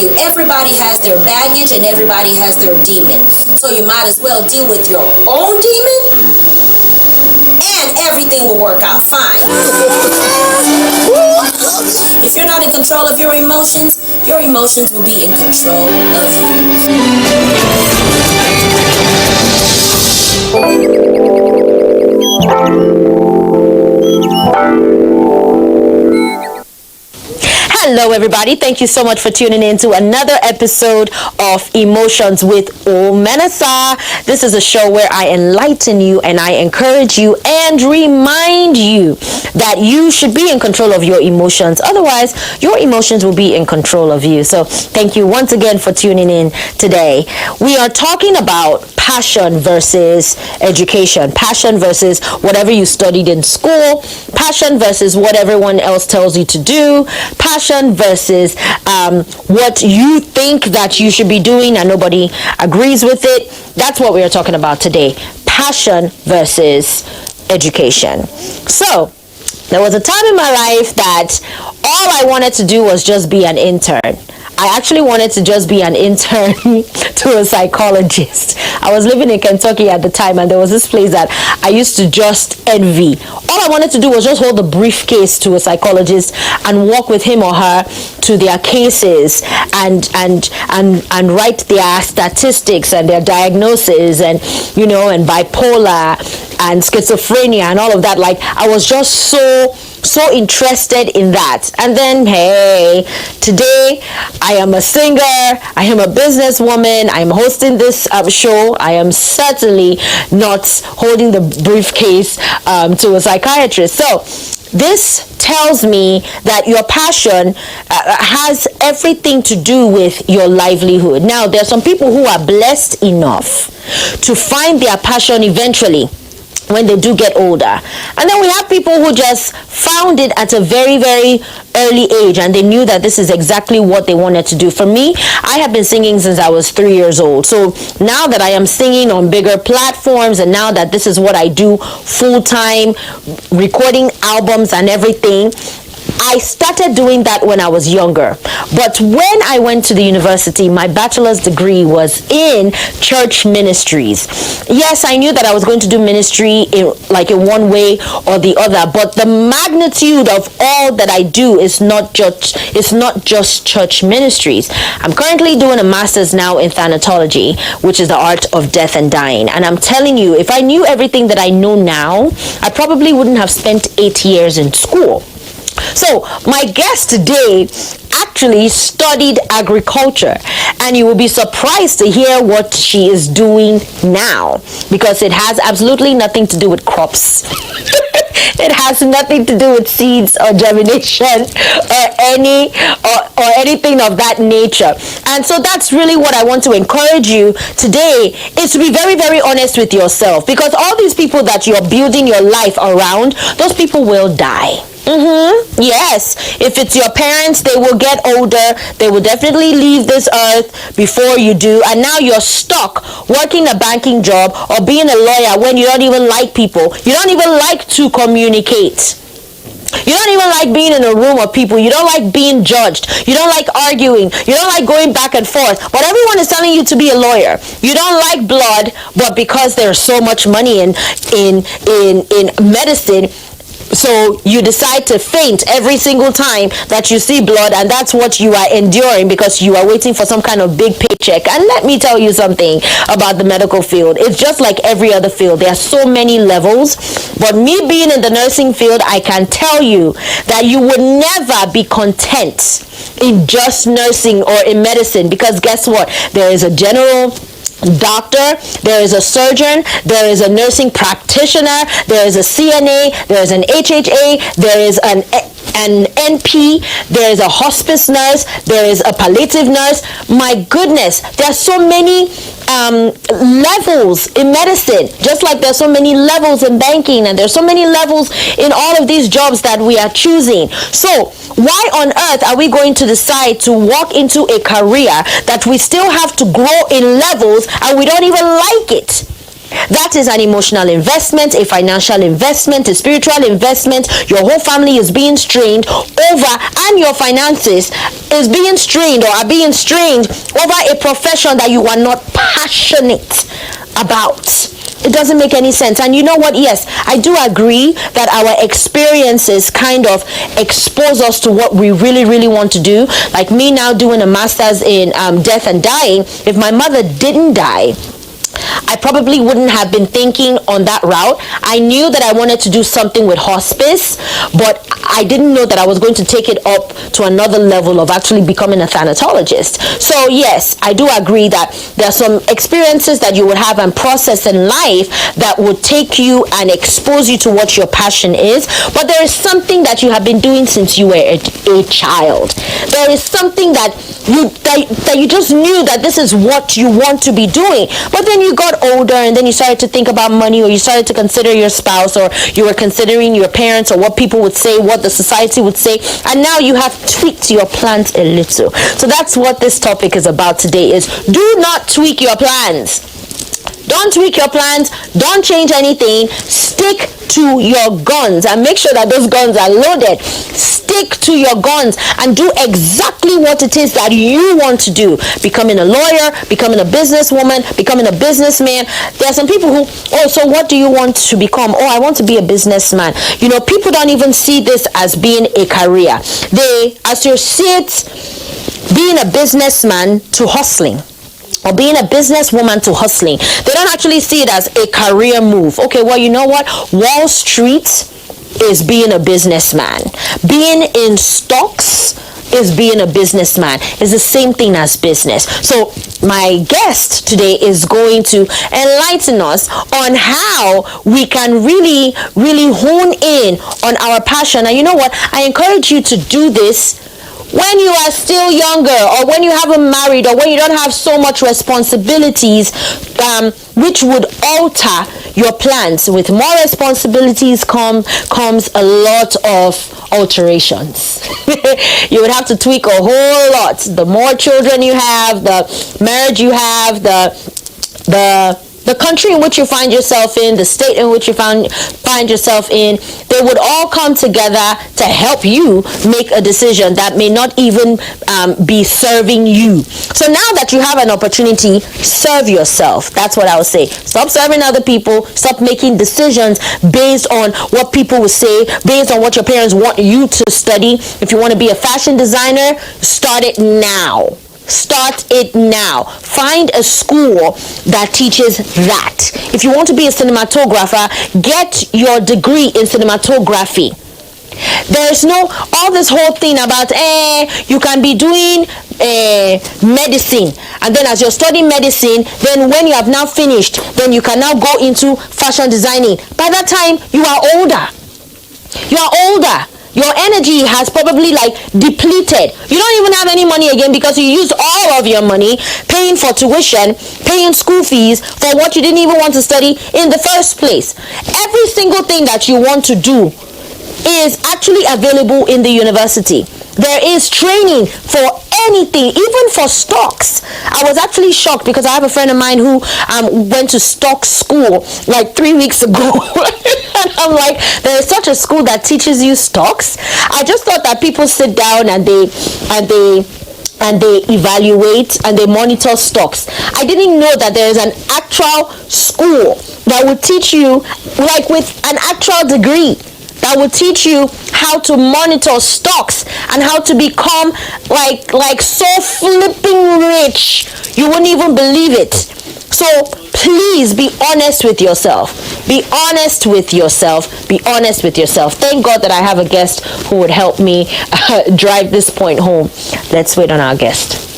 you, everybody has their baggage and everybody has their demon. So you might as well deal with your own demon and everything will work out fine. If you're not in control of your emotions will be in control of you. Hello everybody, thank you so much for tuning in to another episode of Emotions with Omenesa. This is a show where I enlighten you and I encourage you and remind you that you should be in control of your emotions. Otherwise, your emotions will be in control of you. So thank you once again for tuning in today. We are talking about passion versus education. Passion versus whatever you studied in school. Passion versus what everyone else tells you to do. Passion versus what you think that you should be doing and nobody agrees with it. That's what we are talking about today. Passion versus education. So there was a time in my life that all I wanted to do was just be an intern. I actually wanted to just be an intern to a psychologist. I was living in Kentucky at the time, and there was this place that I used to just envy. All I wanted to do was just hold the briefcase to a psychologist and walk with him or her to their cases and write their statistics and their diagnosis and and bipolar and schizophrenia and all of that. Like, I was just so interested in that. And then, hey, today I am a singer, I am a businesswoman, I am hosting this show. I am certainly not holding the briefcase to a psychiatrist. So this tells me that your passion has everything to do with your livelihood. Now, there are some people who are blessed enough to find their passion eventually when they do get older, and then we have people who just found it at a very, very early age and they knew that this is exactly what they wanted to do. For me, I have been singing since I was 3 years old. So now that I am singing on bigger platforms and now that this is what I do full-time, recording albums and everything, I started doing that when I was younger. But when I went to the university, my bachelor's degree was in church ministries. Yes, I knew that I was going to do ministry in one way or the other, but the magnitude of all that I do is not just church ministries. I'm currently doing a master's now in thanatology, which is the art of death and dying. And I'm telling you, if I knew everything that I know now, I probably wouldn't have spent 8 years in school. So my guest today actually studied agriculture, and you will be surprised to hear what she is doing now, because it has absolutely nothing to do with crops. It has nothing to do with seeds or germination or anything of that nature. And so that's really what I want to encourage you today, is to be very, very honest with yourself, because all these people that you're building your life around, those people will die. Yes, if it's your parents, they will get older. They will definitely leave this earth before you do, and now you're stuck working a banking job or being a lawyer when you don't even like people. You don't even like to communicate. You don't even like being in a room of people. You don't like being judged. You don't like arguing. You don't like going back and forth. But everyone is telling you to be a lawyer. You don't like blood, but because there's so much money in medicine, so you decide to faint every single time that you see blood, and that's what you are enduring because you are waiting for some kind of big paycheck. And let me tell you something about the medical field. It's just like every other field. There are so many levels, but me being in the nursing field, I can tell you that you would never be content in just nursing or in medicine, because guess what? There is a general doctor, there is a surgeon, there is a nursing practitioner, there is a CNA, there is an HHA, there is an NP, there is a hospice nurse, there is a palliative nurse. My goodness, there are so many levels in medicine, just like there's so many levels in banking, and there's so many levels in all of these jobs that we are choosing. So why on earth are we going to decide to walk into a career that we still have to grow in levels and we don't even like it? That is an emotional investment, a financial investment, a spiritual investment. Your whole family is being strained over, and your finances is being strained or are being strained over a profession that you are not passionate about. It doesn't make any sense. And you know what? Yes, I do agree that our experiences kind of expose us to what we really, really want to do. Like me now doing a master's in death and dying. If my mother didn't die, I probably wouldn't have been thinking on that route. I knew that I wanted to do something with hospice, but I didn't know that I was going to take it up to another level of actually becoming a thanatologist. So yes, I do agree that there are some experiences that you would have and process in life that would take you and expose you to what your passion is. But there is something that you have been doing since you were a child. There is something that you just knew that this is what you want to be doing. But then you got older and then you started to think about money, or you started to consider your spouse, or you were considering your parents, or what people would say, what the society would say, and now you have tweaked your plans a little. So that's what this topic is about today, is do not tweak your plans. Don't tweak your plans. Don't change anything. Stick to your guns and make sure that those guns are loaded. Stick to your guns and do exactly what it is that you want to do. Becoming a lawyer, becoming a businesswoman, becoming a businessman. There are some people who, so what do you want to become? I want to be a businessman. You know, people don't even see this as being a career. They associate being a businessman to hustling, or being a businesswoman to hustling. They don't actually see it as a career move. Okay, well, you know what? Wall Street is being a businessman. Being in stocks is being a businessman. It's the same thing as business. So my guest today is going to enlighten us on how we can really, really hone in on our passion. And you know what? I encourage you to do this when you are still younger, or when you haven't married, or when you don't have so much responsibilities, which would alter your plans. With more responsibilities comes a lot of alterations. You would have to tweak a whole lot. The more children you have, the marriage you have, the country in which you find yourself in, the state in which you find yourself in, they would all come together to help you make a decision that may not even be serving you. So now that you have an opportunity, serve yourself. That's what I would say. Stop serving other people. Stop making decisions based on what people will say, based on what your parents want you to study. If you want to be a fashion designer, start it now. Start it now. Find a school that teaches that. If you want to be a cinematographer, get your degree in cinematography. There's no all this whole thing about you can be doing medicine, and then as you're studying medicine, then when you have now finished, then you can now go into fashion designing. By that time, you are older. Your energy has probably depleted. You don't even have any money again because you used all of your money paying for tuition, paying school fees for what you didn't even want to study in the first place. Every single thing that you want to do is actually available in the university. There is training for anything, even for stocks. I was actually shocked because I have a friend of mine who went to stock school 3 weeks ago. And I'm like, there is such a school that teaches you stocks. I just thought that people sit down and they evaluate and they monitor stocks. I didn't know that there is an actual school that would teach you, with an actual degree, that will teach you how to monitor stocks and how to become so flipping rich. You wouldn't even believe it. So please be honest with yourself. Be honest with yourself. Be honest with yourself. Thank God that I have a guest who would help me drive this point home. Let's wait on our guest.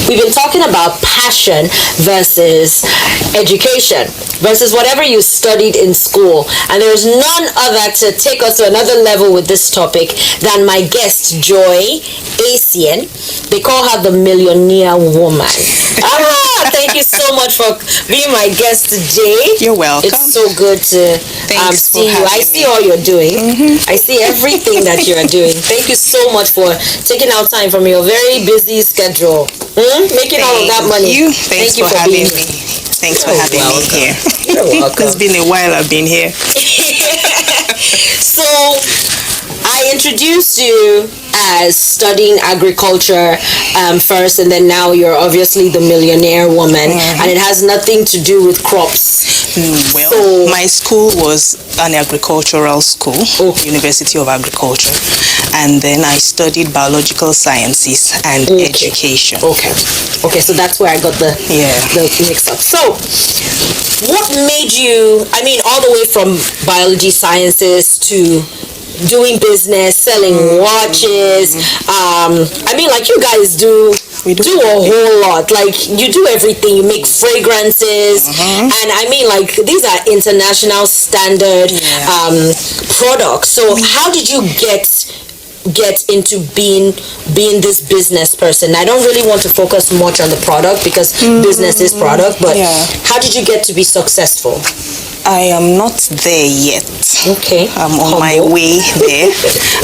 We've been talking about passion versus education versus whatever you studied in school, and there's none other to take us to another level with this topic than my guest Joy Asian. They call her the millionaire woman. Thank you so much for being my guest today. You're welcome. It's so good to see you. I see all you're doing. I see everything that you're doing. Thank you so much for taking out time from your very busy schedule. Making all of that money. Thanks for having me. Thanks for having me here. You're welcome. It's been a while I've been here. So, I introduced you as studying agriculture first, and then now you're obviously the millionaire woman, and it has nothing to do with crops. Well, my school was an agricultural school, University of Agriculture, and then I studied biological sciences and education. Okay, so that's where I got the mix up. So, what made you, I mean, all the way from biology sciences to doing business, selling watches, I mean, like, you guys do a whole lot. Like, you do everything. You make fragrances, and I mean, like, these are international standard products. So how did you get into being this business person? I don't really want to focus much on the product because business is product, but how did you get to be successful? I am not there yet. Okay. I'm on my way there.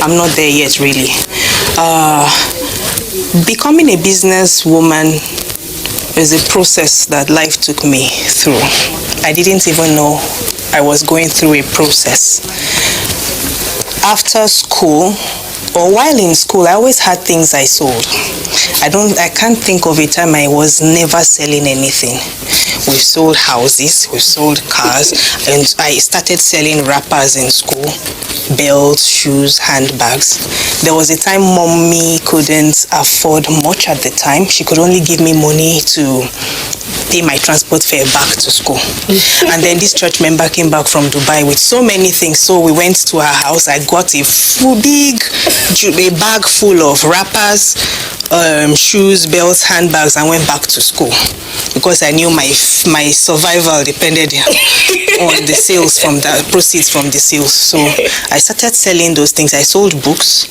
I'm not there yet, really. Becoming a businesswoman is a process that life took me through. I didn't even know I was going through a process. After school, or while in school, I always had things I sold. I can't think of a time I was never selling anything. We've sold houses, we've sold cars, and I started selling wrappers in school, belts, shoes, handbags. There was a time mommy couldn't afford much at the time. She could only give me money to pay my transport fare back to school. And then this church member came back from Dubai with so many things. So we went to her house. I got a bag full of wrappers, shoes, belts, handbags, and went back to school because I knew my survival depended on the sales from the proceeds from the sales. So I started selling those things. I sold books,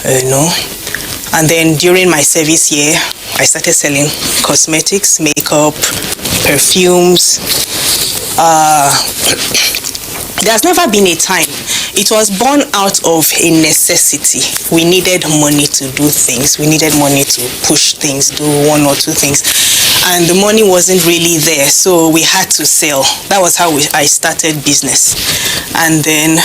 and then during my service year, I started selling cosmetics, makeup, perfumes. There's never been a time. It was born out of a necessity. We needed money to do things. We needed money to push things, do one or two things. And the money wasn't really there, so we had to sell. That was how I started business. And then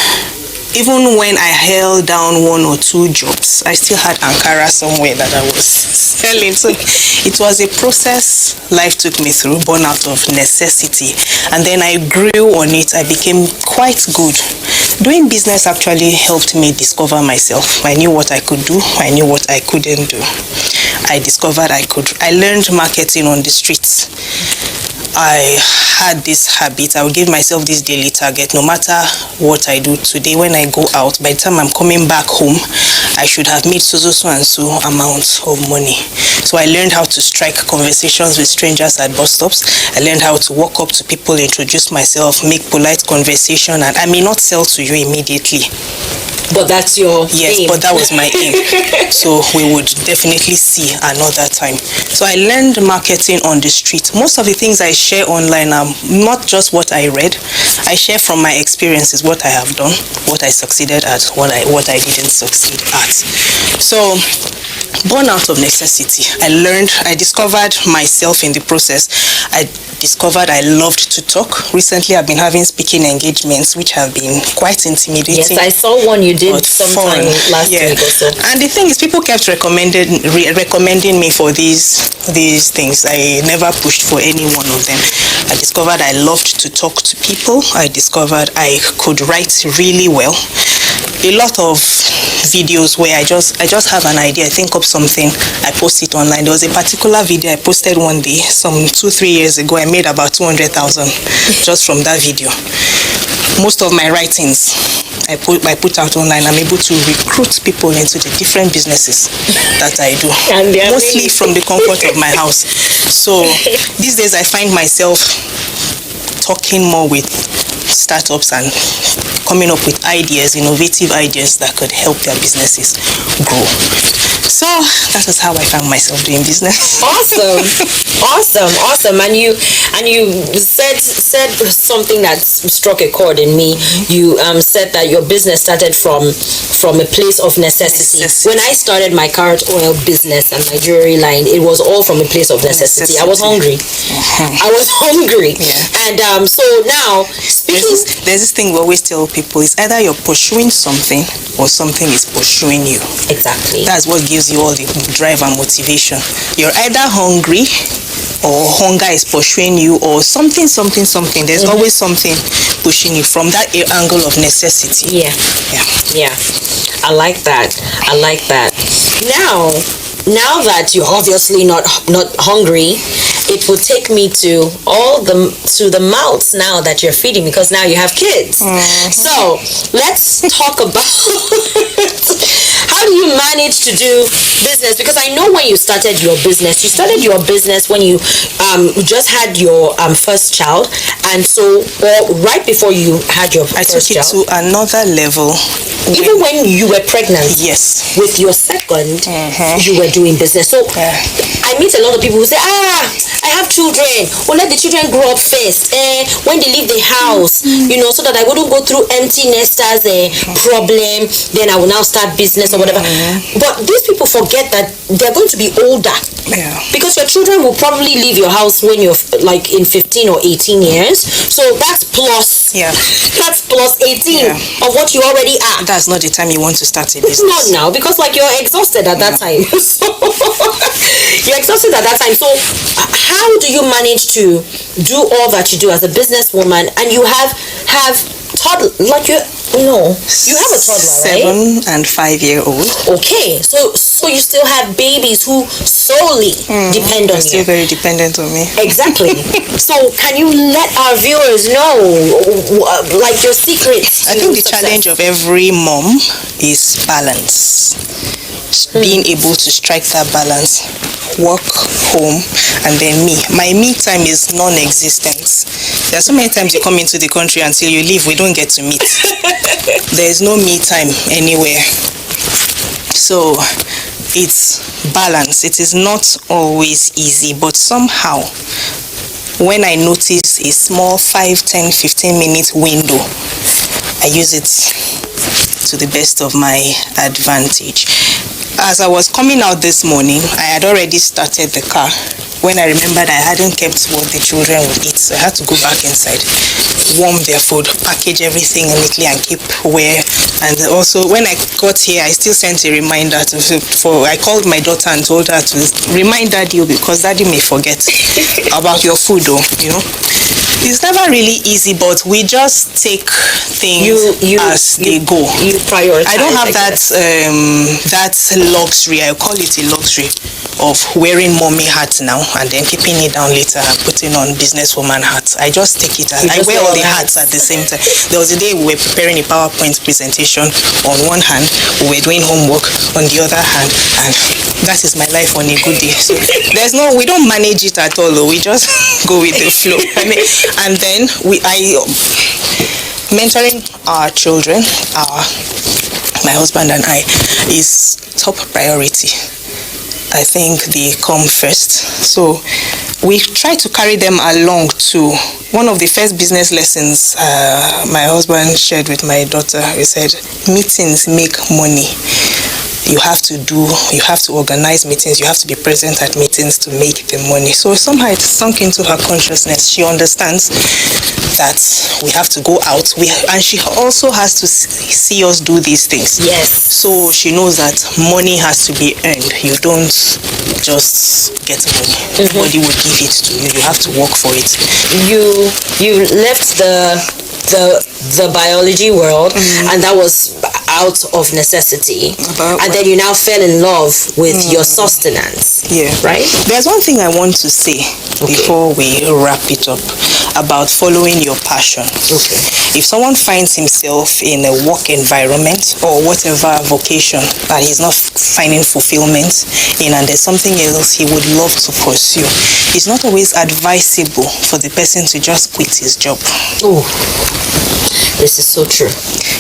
even when I held down one or two jobs, I still had Ankara somewhere that I was selling. So it was a process life took me through, born out of necessity. And then I grew on it. I became quite good. Doing business actually helped me discover myself. I knew what I could do. I knew what I couldn't do. I discovered I learned marketing on the streets. I had this habit. I would give myself this daily target. No matter what I do today, when I go out, by the time I'm coming back home, I should have made so and so amount of money. So I learned how to strike conversations with strangers at bus stops. I learned how to walk up to people, introduce myself, make polite conversation, and I may not sell to you immediately. But that's your aim. But that was my aim. So we would definitely see another time. So I learned marketing on the street. Most of the things I share online are not just what I read. I share from my experiences, what I have done, what I succeeded at, what I didn't succeed at. So born out of necessity, I discovered myself in the process. I discovered I loved to talk. Recently, I've been having speaking engagements, which have been quite intimidating. Yes, I saw one you did sometime last week or so. And the thing is, people kept recommending me for these things. I never pushed for any one of them. I discovered I loved to talk to people. I discovered I could write really well. A lot of videos where I just have an idea, I think of something, I post it online. There was a particular video I posted one day, some 2-3 years ago. I made about 200,000 just from that video. Most of my writings I put out online. I'm able to recruit people into the different businesses that I do, mostly from the comfort of my house. So these days I find myself talking more with startups and coming up with ideas, innovative ideas that could help their businesses grow. So that was how I found myself doing business. Awesome. And you said something that struck a chord in me. You said that your business started from a place of necessity. When I started my carrot oil business and my jewelry line, it was all from a place of necessity. I was hungry. And so now there's this thing we always tell people: it's either you're pursuing something or something is pursuing you. Exactly. That's what gives you all the drive and motivation. You're either hungry or hunger is pursuing you, or something. There's always something pushing you from that angle of necessity. Yeah. I like that. Now that you're obviously not hungry, it will take me to the mouths now that you're feeding, because now you have kids. So let's talk about how do you manage to do business? Because I know when you started your business when you just had your first child, and so right before you had your first child. I took it to another level. Even when you were pregnant, yes, with your second, you were doing business. So I meet a lot of people who say, I have children. Well, let the children grow up first. When they leave the house, so that I wouldn't go through empty nesters problem. Then I will now start business or whatever. But these people forget that they're going to be older. Because your children will probably leave your house when you're like in 15 or 18 years. So that's plus. That's plus 18 of what you already are. That's not the time you want to start a business. Not now, because like you're exhausted at that time. So you're exhausted at that time. So how do you manage to do all that you do as a businesswoman, and you have toddler, like you have a toddler, 7 and 5-year-old. Okay, so you still have babies who solely depend on you. Still very dependent on me. Exactly. So can you let our viewers know, like, your secrets? I think the challenge of every mom is balance. Being able to strike that balance, work, home, and then me. My me time is non-existent. There are so many times you come into the country, until you leave, we don't get to meet. There is no me time anywhere. So it's balance. It is not always easy, but somehow when I notice a small 5, 10, 15 minute window, I use it to the best of my advantage. As I was coming out this morning, I had already started the car when I remembered I hadn't kept what the children would eat. So I had to go back inside, warm their food, package everything neatly, and keep where. And also when I got here, I still sent a reminder I called my daughter and told her to remind Daddy, because Daddy may forget about your food, It's never really easy, but we just take things as they go. You prioritize. I don't have that luxury. I call it a luxury of wearing mommy hat now and then keeping it down later and putting on businesswoman hat. I just take it as I wear all the hats at the same time. There was a day we were preparing a PowerPoint presentation. On one hand, we were doing homework. On the other hand, and that is my life on a good day. So we don't manage it at all. We just go with the flow. And then mentoring our children, my husband and I, is top priority. I think they come first. So we try to carry them along too. One of the first business lessons my husband shared with my daughter, he said, meetings make money. You have to organize meetings, you have to be present at meetings to make the money. So somehow it's sunk into her consciousness. She understands that we have to go out, and she also has to see us do these things. Yes. So she knows that money has to be earned. You don't just get money. Nobody will give it to you. You have to work for it. You left the biology world, and that was out of necessity, and then you now fell in love with your sustenance. Right? There's one thing I want to say before we wrap it up about following your passion. If someone finds himself in a work environment or whatever vocation that he's not finding fulfillment in, and there's something else he would love to pursue, it's not always advisable for the person to just quit his job. This is so true.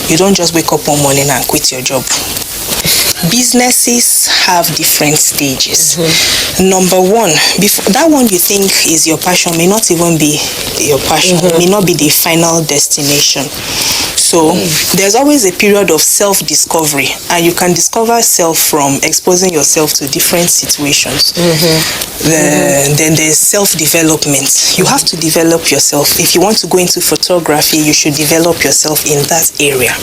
You don't just wake up one morning and quit your job. Be businesses have different stages. Number one, before that one you think is your passion may not even be your passion, may not be the final destination. So there's always a period of self-discovery, and you can discover self from exposing yourself to different situations. Then there's self-development. You have to develop yourself. If you want to go into photography, you should develop yourself in that area.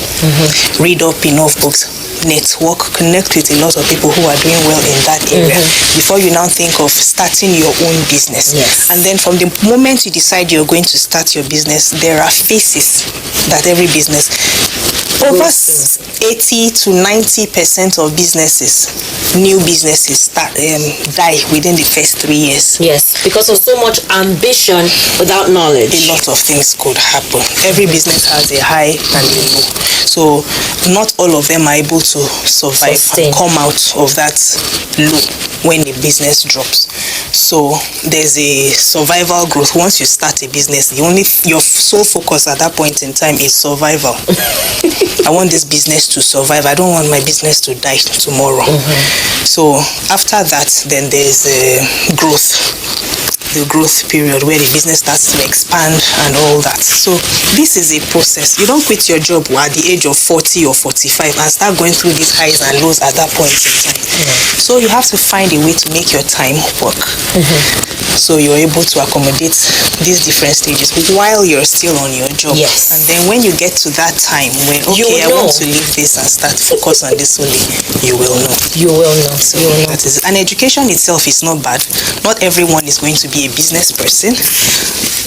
Read up enough books, network, connect with a lot of people who are doing well in that area before you now think of starting your own business. And then from the moment you decide you're going to start your business, there are phases that every business, over 80 to 90% of businesses, new businesses die within the first 3 years. Yes, because of so much ambition without knowledge. A lot of things could happen. Every business has a high and a low. So not all of them are able to survive and come out of that low when the business drops. So there's a survival growth. Once you start a business, your sole focus at that point in time is survival. I want this business to survive. I don't want my business to die tomorrow. So after that, then there's the growth period where the business starts to expand and all that. So this is a process. You don't quit your job at the age of 40 or 45 and start going through these highs and lows at that point in time. So you have to find a way to make your time work. So you're able to accommodate these different stages while you're still on your job. And then when you get to that time when, okay, I want to leave this and start focus on this only, you will know. You will know. So that is, and education itself is not bad. Not everyone is going to be a business person,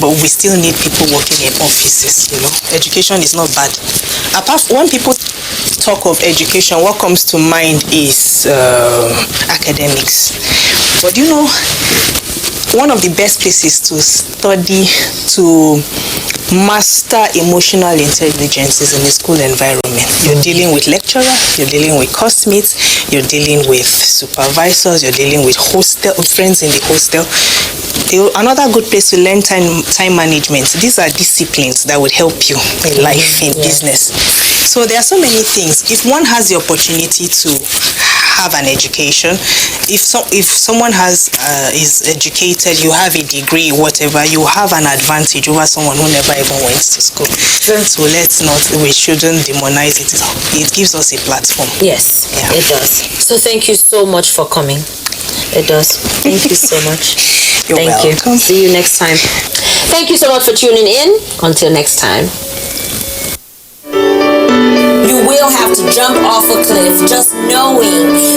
but we still need people working in offices, Education is not bad. When people talk of education, what comes to mind is academics. But one of the best places to study, to master emotional intelligence is in the school environment. You're dealing with lecturers, you're dealing with classmates, you're dealing with supervisors, you're dealing with friends in the hostel. Another good place to learn time management. These are disciplines that would help you in life, in business. So there are so many things. If one has the opportunity to have an education, if someone is educated, you have a degree, whatever, you have an advantage over someone who never even went to school. So we shouldn't demonize it. It gives us a platform. Yes, it does. So thank you so much for coming. It does. Thank you so much. You're welcome. See you next time. Thank you so much for tuning in. Until next time. You will have to jump off a cliff, just knowing